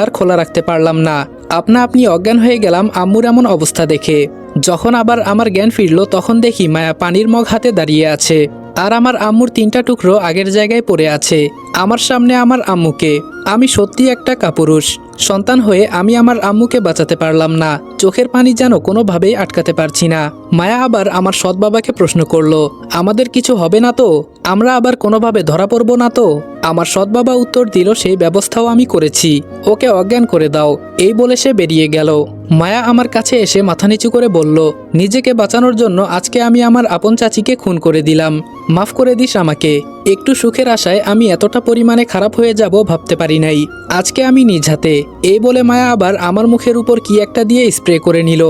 আর খোলা রাখতে পারলাম না। আপনি অজ্ঞান হয়ে গেলাম আম্মুর এমন অবস্থা দেখে। যখন আবার আমার জ্ঞান ফিরল তখন দেখি মায়া পানির মগ হাতে দাঁড়িয়ে আছে, আর আমার আম্মুর 3টা টুকরো আগের জায়গায় পড়ে আছে। আমার সামনে আমার আম্মুকে। আমি সত্যি একটা কাপুরুষ সন্তান হয়ে আমি আমার আম্মুকে বাঁচাতে পারলাম না। চোখের পানি যেন কোনোভাবেই আটকাতে পারছি না। মায়া আবার আমার সৎ বাবাকে প্রশ্ন করলো, আমাদের কিছু হবে না তো? আমরা আবার কোনোভাবে ধরা পড়ব না তো? আমার সৎ বাবা উত্তর দিল, সেই ব্যবস্থাও আমি করেছি, ওকে অজ্ঞান করে দাও। এই বলে সে বেরিয়ে গেল। মায়া আমার কাছে এসে মাথা নিচু করে বলল, নিজেকে বাঁচানোর জন্য আজকে আমি আমার আপন চাচিকে খুন করে দিলাম, মাফ করে দিস আমাকে। একটু সুখের আশায় আমি এতটা পরিমাণে খারাপ হয়ে যাব ভাবতে পারি নাই। আজকে আমি নিজ হাতে। এই বলে মায়া আবার আমার মুখের উপর কি একটা দিয়ে স্প্রে করে নিল।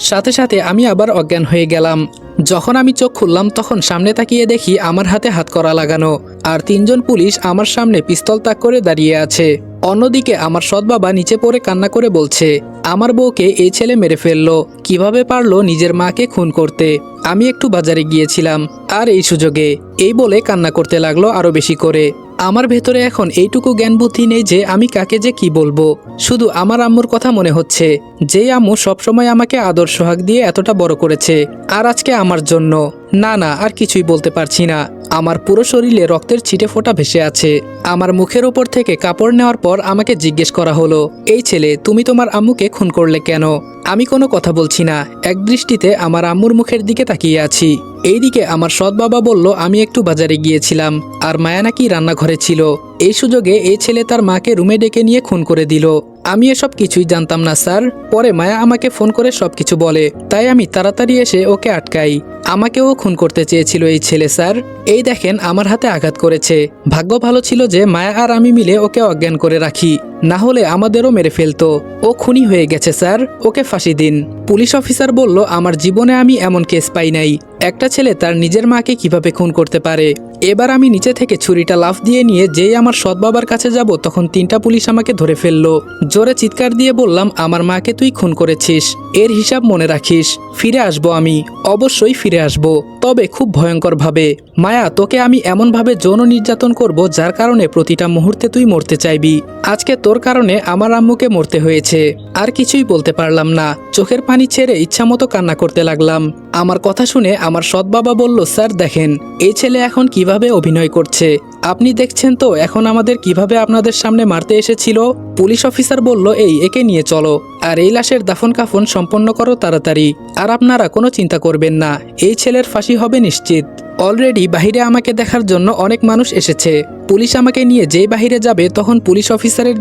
সাথে সাথে আমি আবার অজ্ঞান হয়ে গেলাম। যখন আমি চোখ খুললাম তখন সামনে তাকিয়ে দেখি আমার হাতে হাতকড়া লাগানো, আর 3জন পুলিশ আমার সামনে পিস্তল তাক করে দাঁড়িয়ে আছে। অন্যদিকে আমার সৎ বাবা নিচে পড়ে কান্না করে বলছে, আমার বউকে এই ছেলে মেরে ফেললো, কিভাবে পারলো নিজের মাকে খুন করতে। আমি একটু বাজারে গিয়েছিলাম আর এই সুযোগে, এই বলে কান্না করতে লাগলো আরো বেশি করে। আমার ভেতরে এখন এইটুকু জ্ঞান বুদ্ধি নেই যে আমি কাকে যে কি বলবো। শুধু আমার আম্মুর কথা মনে হচ্ছে, যেই আম্মু সবসময় আমাকে আদর সোহাগ দিয়ে এতটা বড় করেছে, আর আজকে আমার জন্য। না না, আর কিছুই বলতে পারছি না। আমার পুরো শরীরে রক্তের ছিটে ফোঁটা ভেসে আছে। আমার মুখের উপর থেকে কাপড় নেওয়ার পর আমাকে জিজ্ঞেস করা হলো, এই ছেলে তুমি তোমার আম্মুকে খুন করলে কেন? আমি কোনো কথা বলছি না, এক দৃষ্টিতে আমার আম্মুর মুখের দিকে তাকিয়ে আছি। এইদিকে আমার সৎ বাবা বলল, আমি একটু বাজারে গিয়েছিলাম আর মায়া নাকি রান্নাঘরে ছিল। এই সুযোগে এই ছেলে তার মাকে রুমে ডেকে নিয়ে খুন করে দিল। আমি এসব কিছুই জানতাম না স্যার। পরে মায়া আমাকে ফোন করে সবকিছু বলে, তাই আমি তাড়াতাড়ি এসে ওকে আটকাই। আমাকেও খুন করতে চেয়েছিল এই ছেলে স্যার। এই দেখেন আমার হাতে আঘাত করেছে। ভাগ্য ভালো ছিল যে মায়া আর আমি মিলে ওকে অজ্ঞান করে রাখি, না হলে আমাদেরও মেরে ফেলতো। ও খুনি হয়ে গেছে স্যার, ওকে ফাঁসি দিন। পুলিশ অফিসার বলল, আমার জীবনে আমি এমন কেস পাই নাই। একটা ছেলে তার নিজের মাকে কিভাবে খুন করতে পারে। এবার আমি নিচে থেকে ছুরিটা লাফ দিয়ে নিয়ে যেই আমার সৎ বাবার কাছে যাব তখন 3টা পুলিশ আমাকে ধরে ফেললো। জোরে চিৎকার দিয়ে বললাম, আমার মাকে তুই খুন করেছিস, এর হিসাব মনে রাখিস। ফিরে আসবো আমি, অবশ্যই ফিরে আসবো, তবে খুব ভয়ঙ্কর ভাবে। মায়া, তোকে আমি এমন ভাবে যৌন নির্যাতন করব যার কারণে প্রতিটা মুহূর্তে তুই মরতে চাইবি। আজকে তোর কারণে আমার আম্মুকে মরতে হয়েছে। আর কিছুই বলতে পারলাম না, চোখের পানি ছেড়ে ইচ্ছামতো কান্না করতে লাগলাম। আমার কথা শুনে আমার সৎ বাবা বলল, স্যার দেখেন এই ছেলে এখন কিভাবে অভিনয় করছে, আপনি দেখছেন তো এখন আমাদের কিভাবে আপনাদের সামনে মারতে এসেছিল। পুলিশ অফিসার বলল, একে নিয়ে চলো আর এই লাশের দাফন কাফন সম্পন্ন করো তাড়াতাড়ি। আর আপনারা কোনো চিন্তা করবেন না, এই ছেলের ফাঁসি হবে নিশ্চিত। অলরেডি বাহিরে আমাকে দেখার জন্য অনেক মানুষ এসেছে। পুলিশ আমাকে নিয়ে যেই বাহিরে যাবে তখন পুলিশ অফিসারের